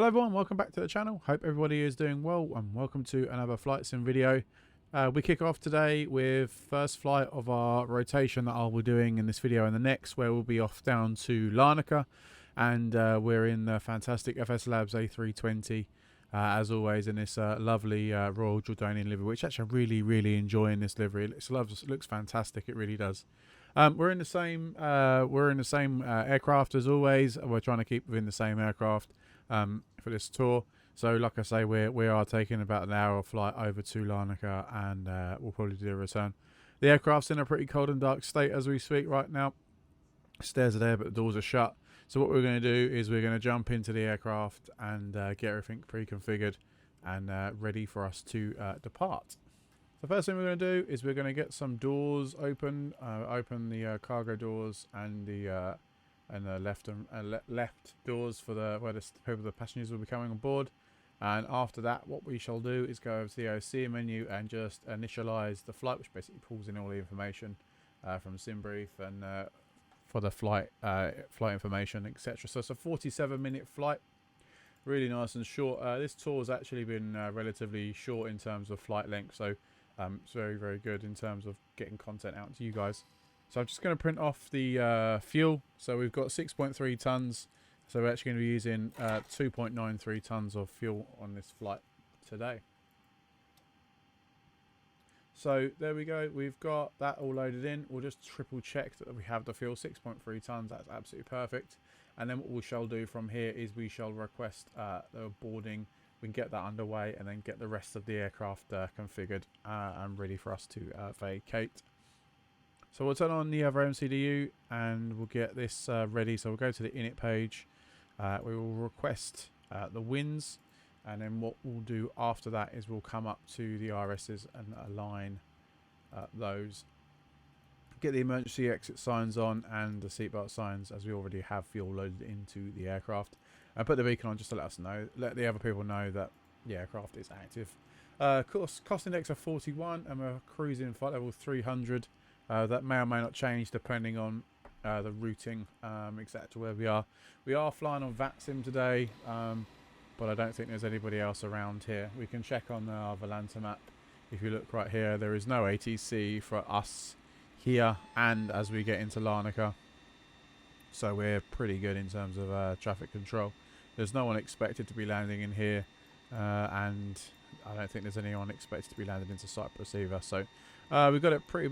Hello everyone, welcome back to the channel. Hope everybody is doing well and welcome to another flight sim video. We kick off today with first flight of our rotation that I'll be doing in this video and the next, where we'll be off down to Larnaca, and we're in the fantastic FSLABS A320 as always in this lovely Royal Jordanian livery, which actually I really enjoy in this livery. It looks fantastic, it really does. We're in the same aircraft as always. We're trying to keep within the same aircraft for this tour. So like I say, we are taking about an hour of flight over to Larnaca, and we'll probably do a return. The aircraft's in a pretty cold and dark state as we speak right now. Stairs are there, but the doors are shut. So what we're going to do is we're going to jump into the aircraft and get everything pre-configured and ready for us to depart. The first thing we're going to do is we're going to get some doors open, open the cargo doors and the left doors for the passengers will be coming on board. And after that, what we shall do is go over to the OC menu and just initialize the flight, which basically pulls in all the information from SimBrief and for the flight information, etc. So it's a 47-minute flight, really nice and short. This tour has actually been relatively short in terms of flight length, so it's very good in terms of getting content out to you guys. So I'm just going to print off the fuel. So we've got 6.3 tons. So we're actually going to be using 2.93 tons of fuel on this flight today. So there we go. We've got that all loaded in. We'll just triple check that we have the fuel. 6.3 tons. That's absolutely perfect. And then what we shall do from here is we shall request the boarding. We can get that underway and then get the rest of the aircraft configured and ready for us to vacate. So we'll turn on the other MCDU and we'll get this ready. So we'll go to the init page. We will request the winds, and then what we'll do after that is we'll come up to the RSs and align those. Get the emergency exit signs on and the seatbelt signs, as we already have fuel loaded into the aircraft. Put the beacon on just to let us know, let the other people know that the aircraft is active. Cost index of 41 and we're cruising flight level 300. That may or may not change depending on the routing, exactly where we are. We are flying on VATSIM today, but I don't think there's anybody else around here. We can check on our Volanta map. If you look right here, there is no ATC for us here and as we get into Larnaca. So we're pretty good in terms of traffic control. There's no one expected to be landing in here, and I don't think there's anyone expected to be landed into Cyprus either. So we've got it pretty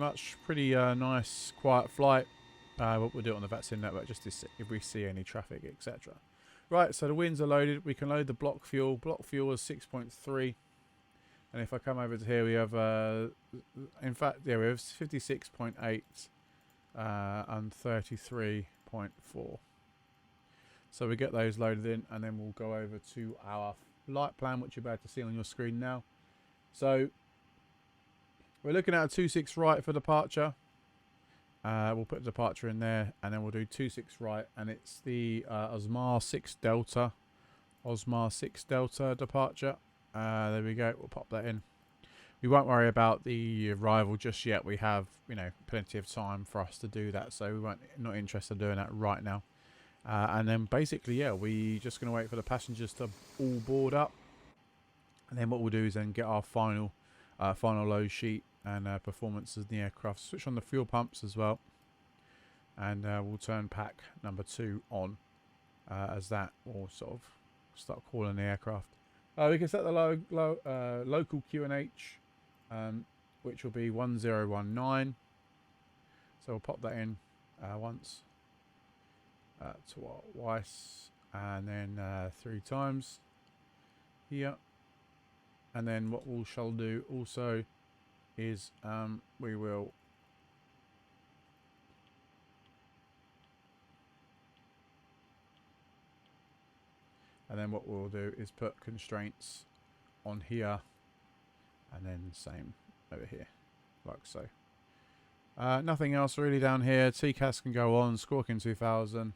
nice, quiet flight. What we'll do on the VATSIM network just to see if we see any traffic, etc. Right, so the winds are loaded. We can load the block fuel. Block fuel is 6.3. And if I come over to here, we have, in fact, yeah, we have 56.8 and 33.4. So we get those loaded in, and then we'll go over to our flight plan, which you're about to see on your screen now. So we're looking at a 26 right for departure. We'll put departure in there, and then we'll do 26 right, and it's the Osmar 6 Delta departure. There we go. We'll pop that in. We won't worry about the arrival just yet. We have, plenty of time for us to do that, so we not interested in doing that right now. And then basically, yeah, we just going to wait for the passengers to all board up, and then what we'll do is then get our final load sheet and performances in the aircraft. Switch on the fuel pumps as well, and we'll turn pack number 2 on as that will sort of start calling the aircraft. We can set the local QNH, which will be 1019. So we'll pop that in once, twice, and then 3 times here. And then what we shall do also is we will what we'll do is put constraints on here, and then same over here, like so. Nothing else really down here. TCAS can go on. Squawking 2000.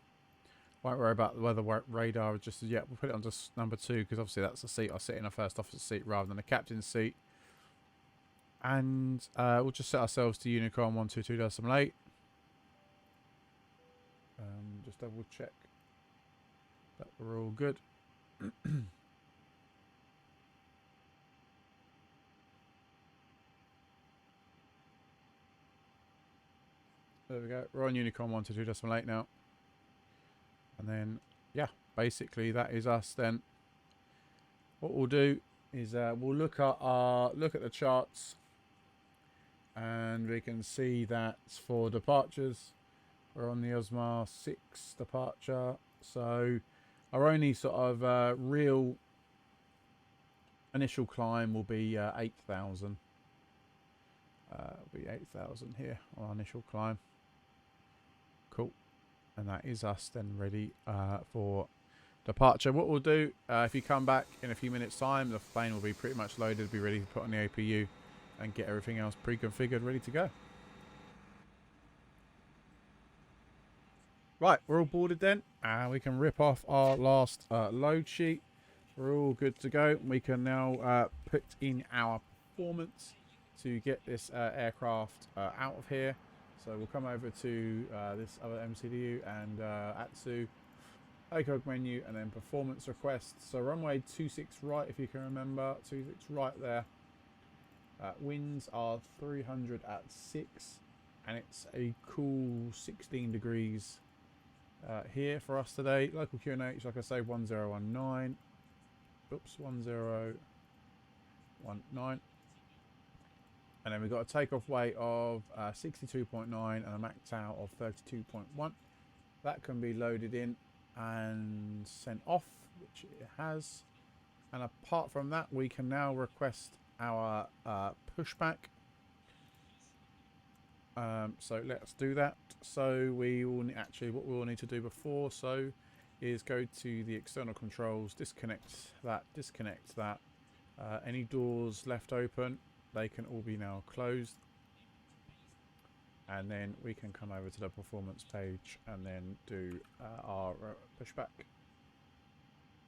Won't worry about the weather radar just as yet. We'll put it on just number 2 because obviously that's the seat I sit in, a first officer seat rather than a captain's seat. And we'll just set ourselves to Unicron 122.8. Just double check that we're all good. There we go. We're on Unicorn 122.8 now. And then, yeah, basically that is us then. What we'll do is we'll look at the charts, and we can see that for departures, we're on the Osmar 6 departure. So our only sort of real initial climb will be 8,000. Will be 8,000 here on our initial climb. Cool. And that is us then ready for departure. What we'll do, if you come back in a few minutes time, the plane will be pretty much loaded, be ready to put on the APU and get everything else pre-configured, ready to go. Right, we're all boarded then, and we can rip off our last load sheet. We're all good to go. We can now put in our performance to get this aircraft out of here. So we'll come over to this other MCDU and ATSU, ACOG menu, and then performance requests. So runway 26 right, if you can remember, 26 right there. Winds are 300 at 6, and it's a cool 16 degrees here for us today. Local QNH, like I say, 1019. Oops, 1019. And then we've got a takeoff weight of 62.9 and a max out of 32.1. That can be loaded in and sent off, which it has. And apart from that, we can now request our pushback. So let's do that. So we will actually, what we will need to do before so is go to the external controls, disconnect that. Any doors left open, they can all be now closed, and then we can come over to the performance page and then do our pushback.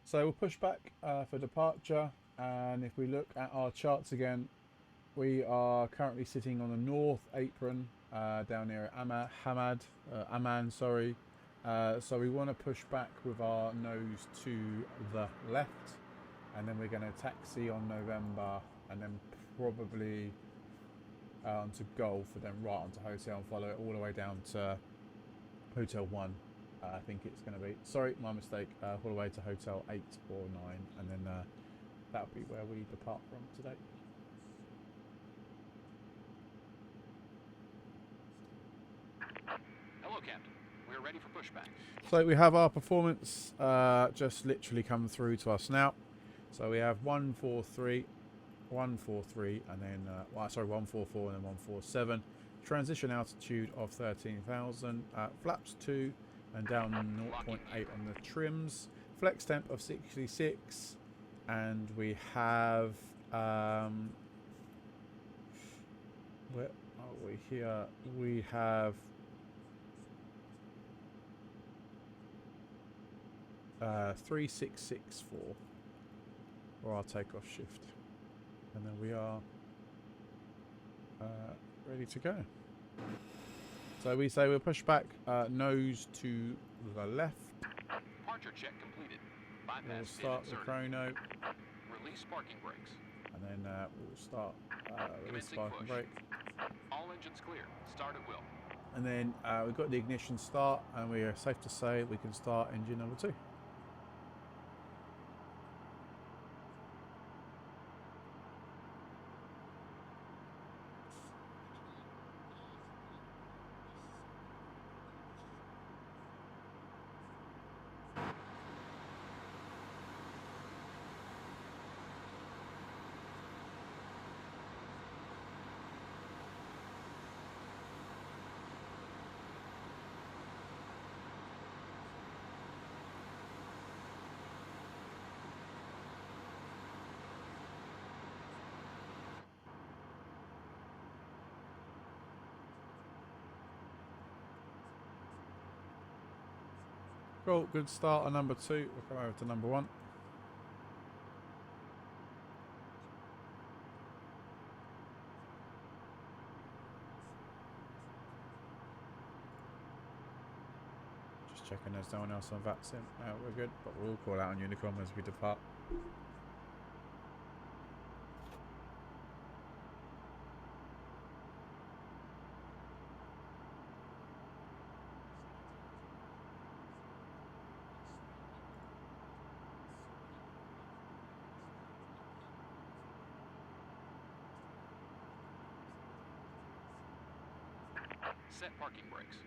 So we'll push back for departure, and if we look at our charts again, we are currently sitting on the north apron down near Amman, sorry. So we want to push back with our nose to the left, and then we're going to taxi on November, and then probably onto Golf, and then right onto Hotel, and follow it all the way down to Hotel 1. I think it's going to be, sorry, my mistake, all the way to Hotel 8 or 9, and then that'll be where we depart from today. Hello, Captain. We're ready for pushback. So we have our performance just literally come through to us now. So we have 143, 143, and then, 144 and then 147. Transition altitude of 13,000. Flaps 2 and down 0.8 on the trims. Flex temp of 66. And we have, where are we here? We have 3664 for our takeoff shift, and then we are ready to go. So we say we'll push back nose to the left. Departure check completed. Bypass We'll start the chrono. Release parking brakes. And then we'll start release parking brake. All engines clear. Start at will. And then we've got the ignition start, and we are safe to say we can start engine number 2. Cool, good start on number 2. We'll come over to number 1. Just checking And there's no one else on VATSIM. We're good, but we'll call out on Unicom as we depart. Set parking brakes.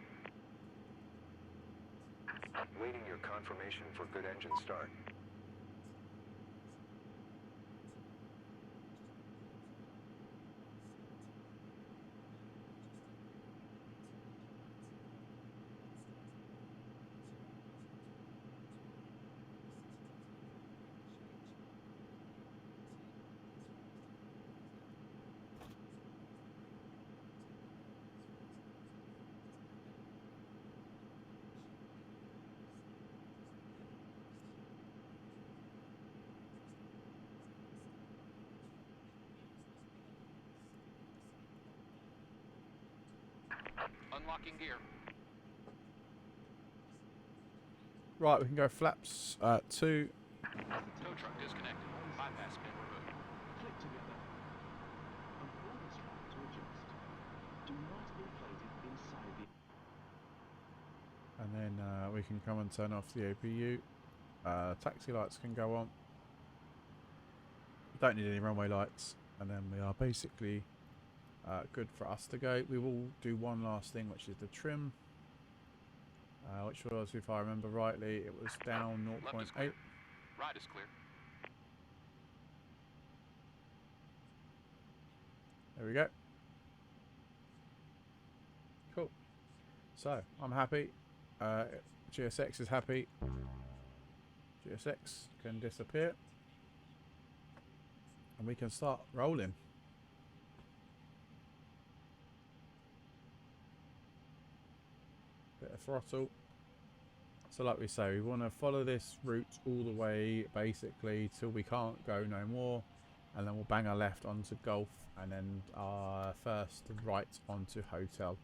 Waiting your confirmation for good engine start. Unlocking gear. Right, we can go flaps 2. Tow truck disconnected. Bypass pin removed. Click together. And pull the strap to adjust. Do not inflate it inside the... And then we can come and turn off the APU. Taxi lights can go on. Don't need any runway lights. And then we are basically good for us to go. We will do one last thing, which is the trim. Which was, if I remember rightly, it was down Left is 0.8. clear. Right is clear. There we go. Cool. So, I'm happy. GSX is happy. GSX can disappear. And we can start rolling. Bit of throttle. So like we say, we want to follow this route all the way basically till we can't go no more, and then we'll bang our left onto Golf and then our first right onto Hotel.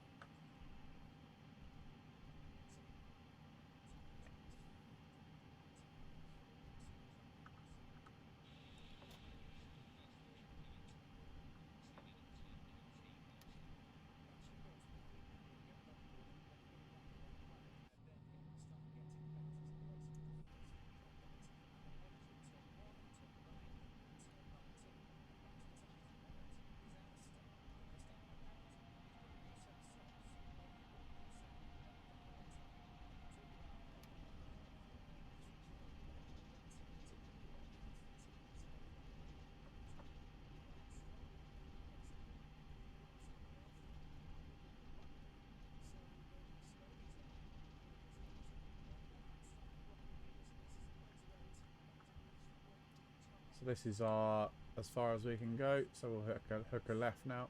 So this is our as far as we can go. So we'll hook a left now.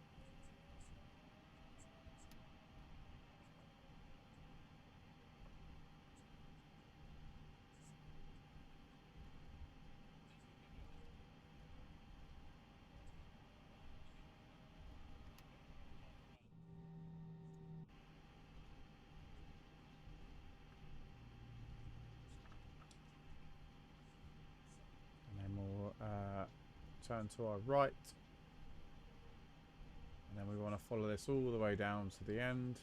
Turn to our right, and then we want to follow this all the way down to the end.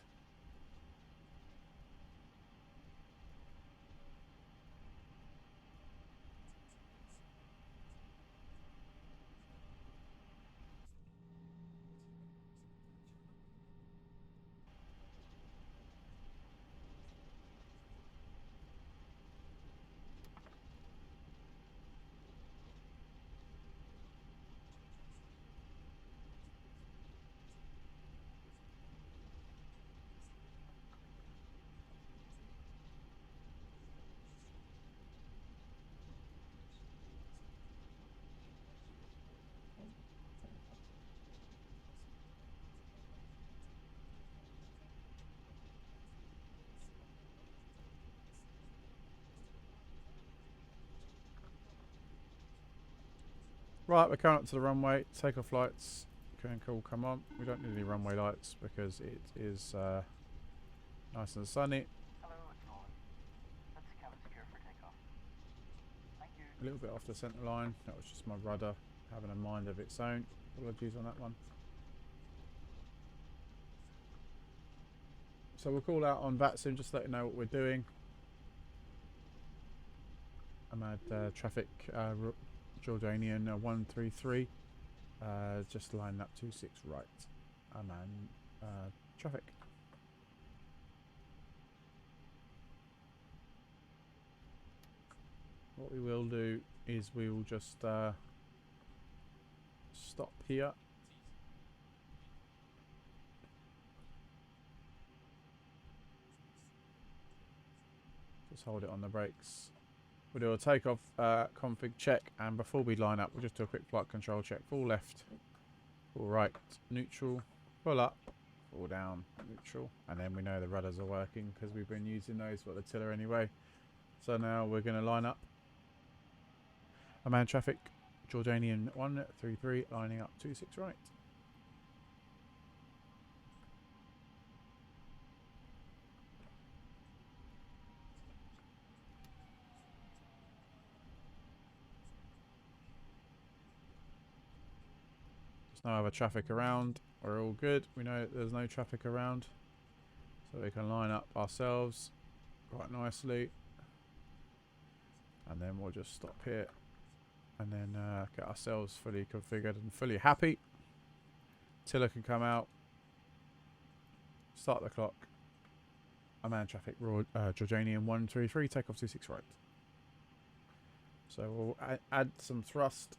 Right, we're coming up to the runway. Takeoff lights can come on. We don't need any runway lights because it is nice and sunny. Hello, it's on. a little bit off the centre line. That was just my rudder having a mind of its own. Apologies on that one. So we'll call out on VATSIM just to let you know what we're doing. I'm at traffic Jordanian 133. Just line up 26 right. I'm on traffic. What we will do is we will just stop here. Just hold it on the brakes. We'll do a takeoff config check, and before we line up, we'll just do a quick flight control check. Full left, full right, neutral, full up, full down, neutral, and then we know the rudders are working because we've been using those for the tiller anyway. So now we're going to line up. Amman traffic, Jordanian 133, lining up 26 right. There's no other traffic around. We're all good. We know that there's no traffic around. So we can line up ourselves quite nicely. And then we'll just stop here. And then get ourselves fully configured and fully happy. Tiller can come out. Start the clock. Amman traffic, Jordanian 133, take off 26 right. So we'll add some thrust.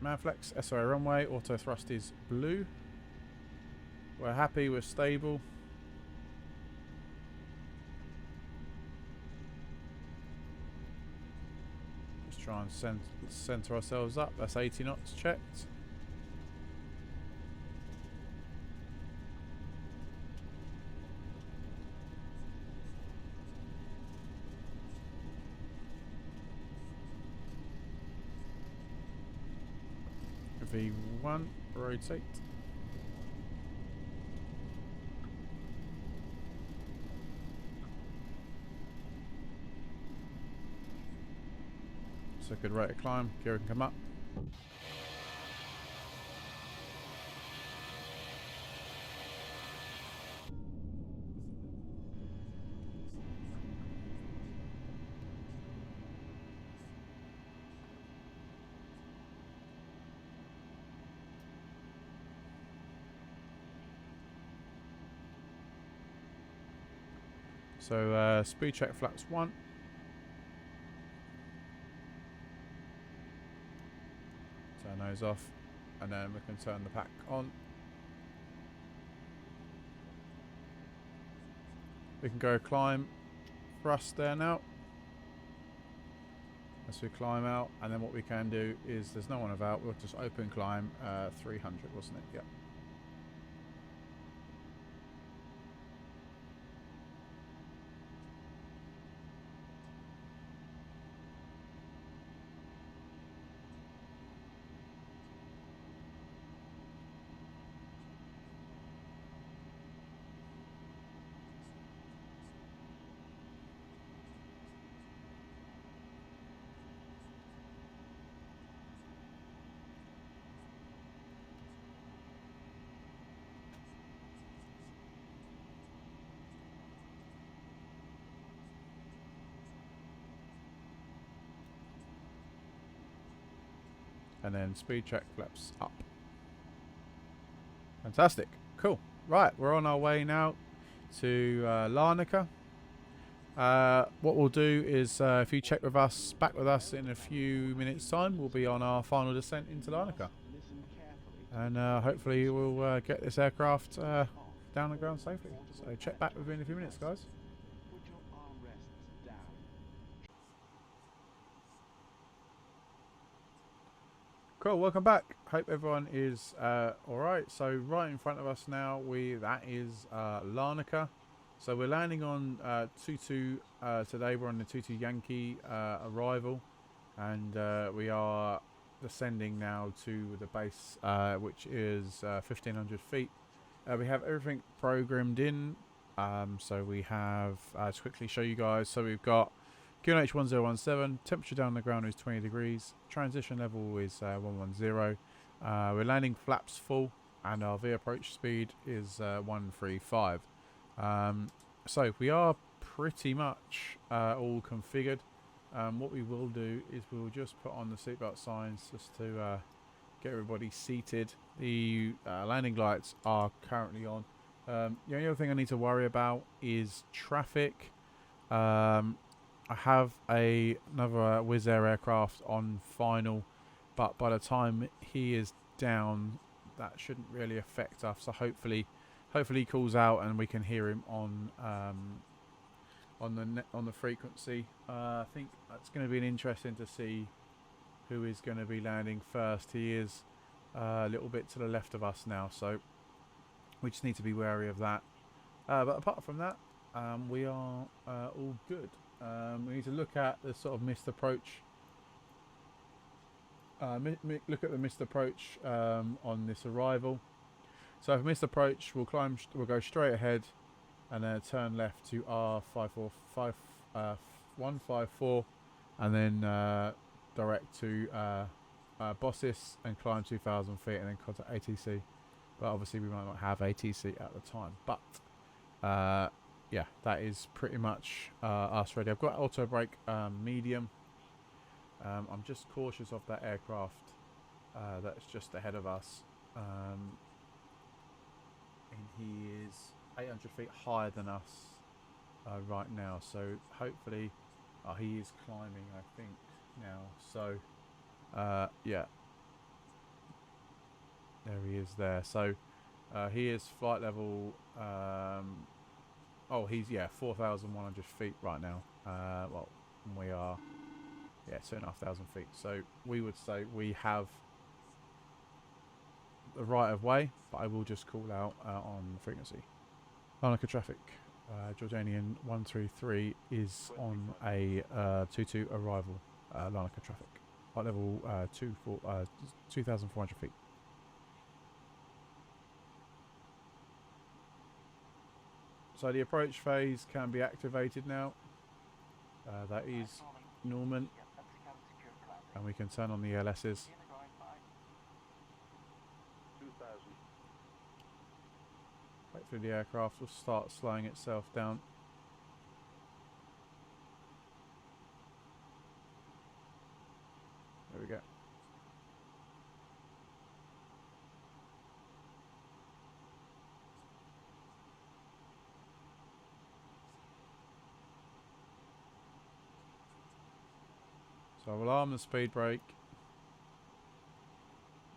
Manflex, SOA runway, auto thrust is blue. We're happy, we're stable. Just try and center ourselves up. That's 80 knots checked. V1, rotate. It's a good rate of climb. Gear can come up. So speed check flaps 1. Turn those off, and then we can turn the pack on. We can go climb thrust there now. As we climb out, and then what we can do is, there's no one about, we'll just open climb 300, wasn't it? Yep. And then speed check flaps up. Fantastic. Cool. Right, we're on our way now to Larnaca. What we'll do is, if you check with us, back with us in a few minutes' time, we'll be on our final descent into Larnaca. And hopefully we'll get this aircraft down the ground safely. So check back with me in a few minutes, guys. Put your armrests down. Cool, welcome back. Hope everyone is alright. So right in front of us now, that is Larnaca. So we're landing on 22 today. We're on the 22 Yankee arrival, and we are descending now to the base, which is 1,500 feet. We have everything programmed in. So we have, to quickly show you guys, so we've got QNH 1017, temperature down on the ground is 20 degrees, transition level is 110. We're landing flaps full, and our V approach speed is 135. So we are pretty much all configured. What we will do is we'll just put on the seatbelt signs just to get everybody seated. The landing lights are currently on. The only other thing I need to worry about is traffic. I have another Wizz Air aircraft on final, but by the time he is down, that shouldn't really affect us. So hopefully he calls out and we can hear him on the frequency. I think that's going to be interesting to see who is going to be landing first. He is a little bit to the left of us now, so we just need to be wary of that. But apart from that, we are all good. We need to look at the sort of missed approach. Look at the missed approach on this arrival. So for missed approach, we'll go straight ahead and then turn left to R154, and then direct to Bossis and climb 2,000 feet and then contact ATC. But obviously we might not have ATC at the time. But yeah, that is pretty much us ready. I've got auto brake medium. I'm just cautious of that aircraft that's just ahead of us. And he is 800 feet higher than us right now. So hopefully, he is climbing, I think, now. So yeah, there he is there. So he is flight level. Oh, he's 4,100 feet right now. Well, we are 2,500 feet. So we would say we have the right of way, but I will just call out on frequency. Larnaca traffic. Jordanian 133 is on a 22 arrival. Larnaca traffic. Flight level 2,400 feet. So the approach phase can be activated now. That is Norman. And we can turn on the LSs. Hopefully the aircraft will start slowing itself down. There we go. So I'll arm the speed brake.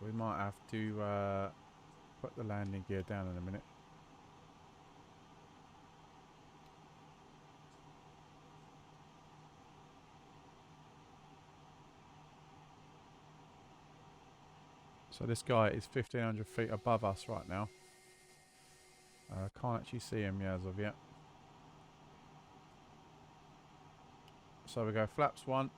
We might have to put the landing gear down in a minute. So this guy is 1,500 feet above us right now. Can't actually see him as of yet. So we go flaps 1.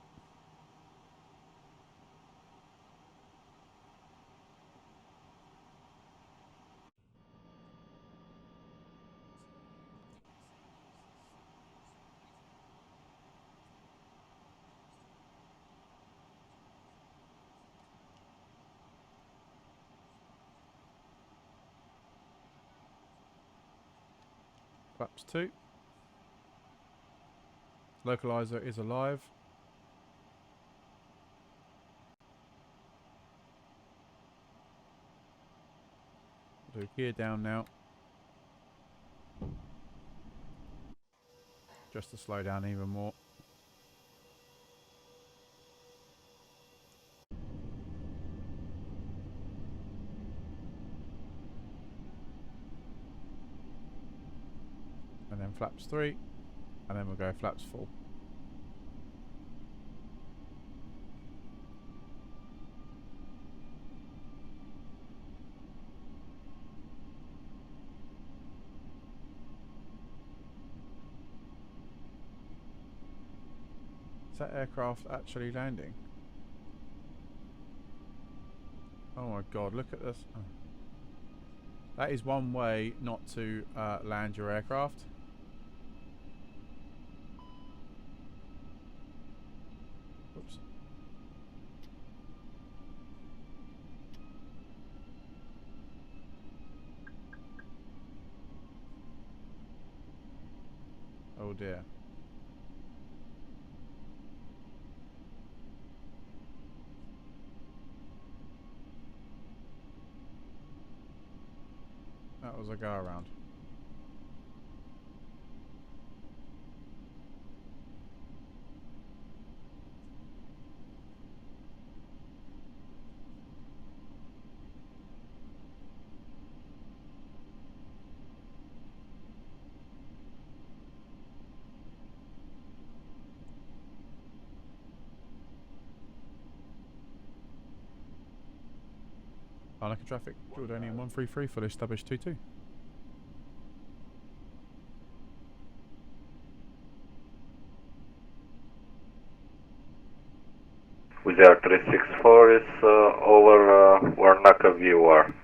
Flaps 2. Localizer is alive. Do gear down now. Just to slow down even more. And then flaps 3. And then we'll go flaps 4. Is that aircraft actually landing? Oh my god, look at this. Oh. That is one way not to land your aircraft. Oops. Oh dear. That was a go around. Arnica traffic, Jordanian 133, fully established 22. With the 364 is over where Naka view are.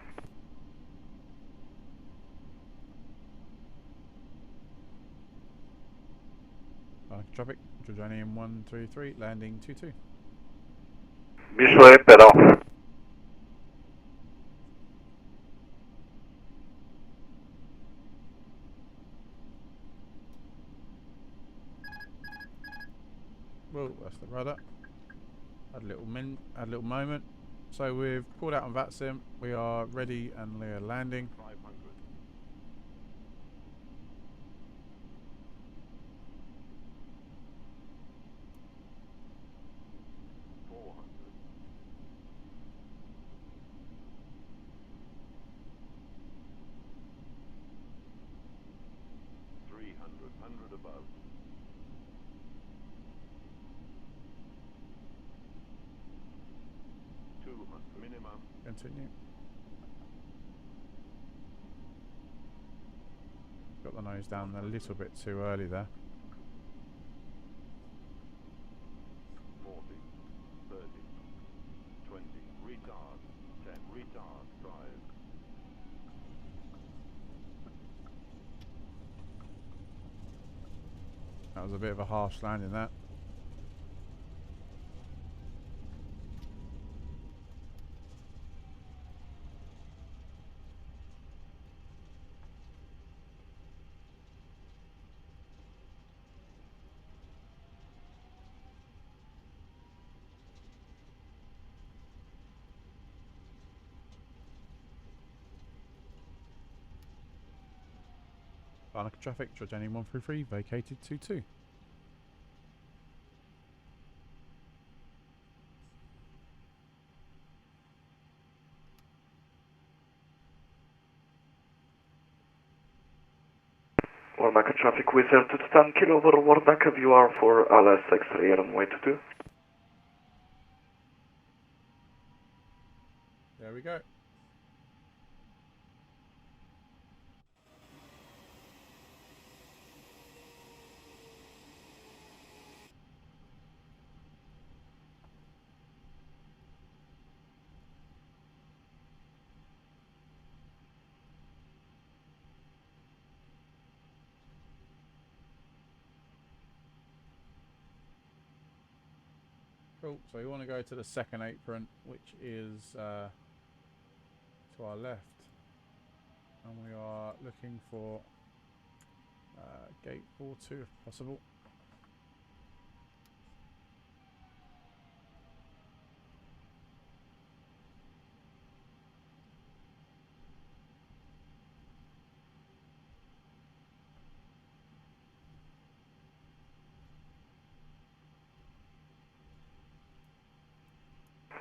Arnica traffic, Jordanian 133, landing 22. Visually pedal. Well, that's the rudder. Had a little moment. So we've pulled out on VATSIM. We are ready and we're landing. 500. 400. 300. 100 above. 200 minimum. Continue. Got the nose down a little bit too early there. 40, 30, 20, retard, 10, retard, 5. That was a bit of a harsh landing, that. Arnica traffic, Jordanian 133, vacated 22. Warnaka traffic wizard to stand kilo over Warnaka view are for LSX3 runway 22. There we go. Cool, so you want to go to the second apron, which is to our left. And we are looking for gate 42 if possible.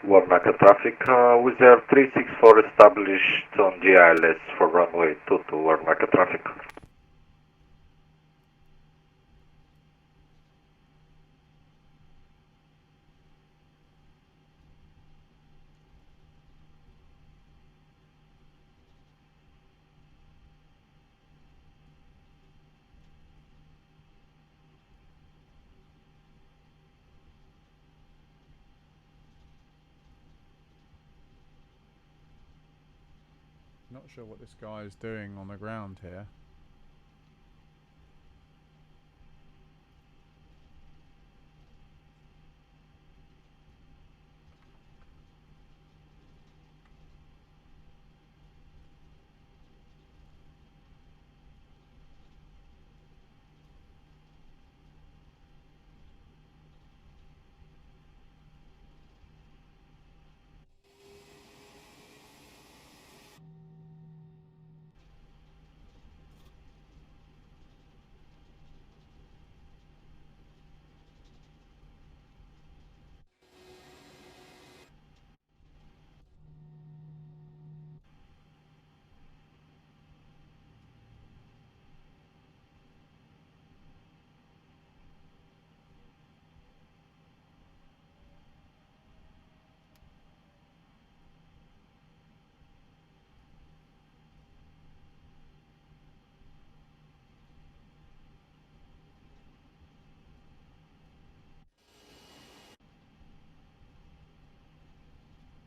Warnaka traffic wizard 364 established on GILS for runway 22 Warnaka traffic. Not sure what this guy is doing on the ground here.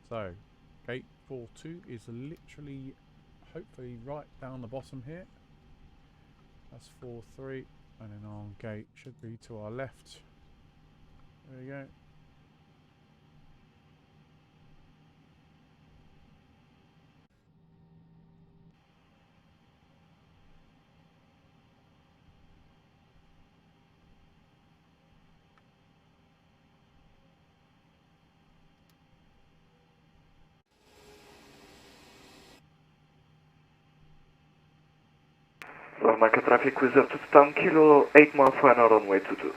So, gate 42 is literally, hopefully, right down the bottom here. That's 43, and then our gate should be to our left. There we go. Micro traffic reserve to Town Kilo, 8 miles per hour runway 22.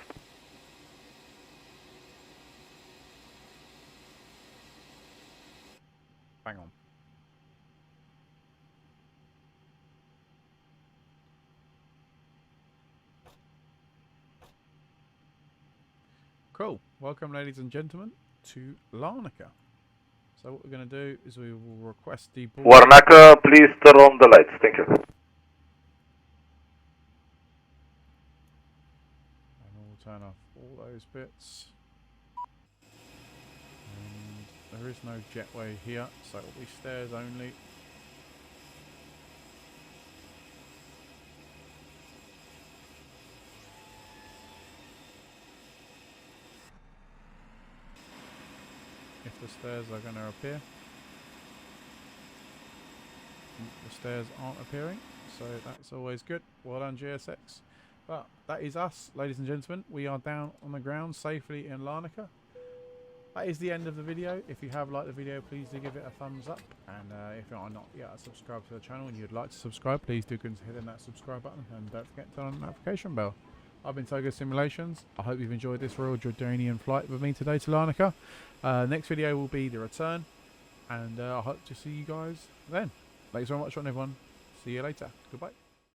Bang on. Cool. Welcome, ladies and gentlemen, to Larnaca. So what we're going to do is we will request the board. Warnaka, please turn on the lights. Thank you. And we'll turn off all those bits. And there is no jetway here, so it will be stairs only. If the stairs are going to appear. The stairs aren't appearing, so that's always good. Well done, GSX. But that is us, ladies and gentlemen. We are down on the ground safely in Larnaca. That is the end of the video. If you have liked the video, please do give it a thumbs up. And if you are not yet subscribed to the channel and you'd like to subscribe, please do consider hitting that subscribe button. And don't forget to turn on the notification bell. I've been Toga Simulations. I hope you've enjoyed this Royal Jordanian flight with me today to Larnaca. Next video will be the return. And I hope to see you guys then. Thanks very much, everyone. See you later. Goodbye.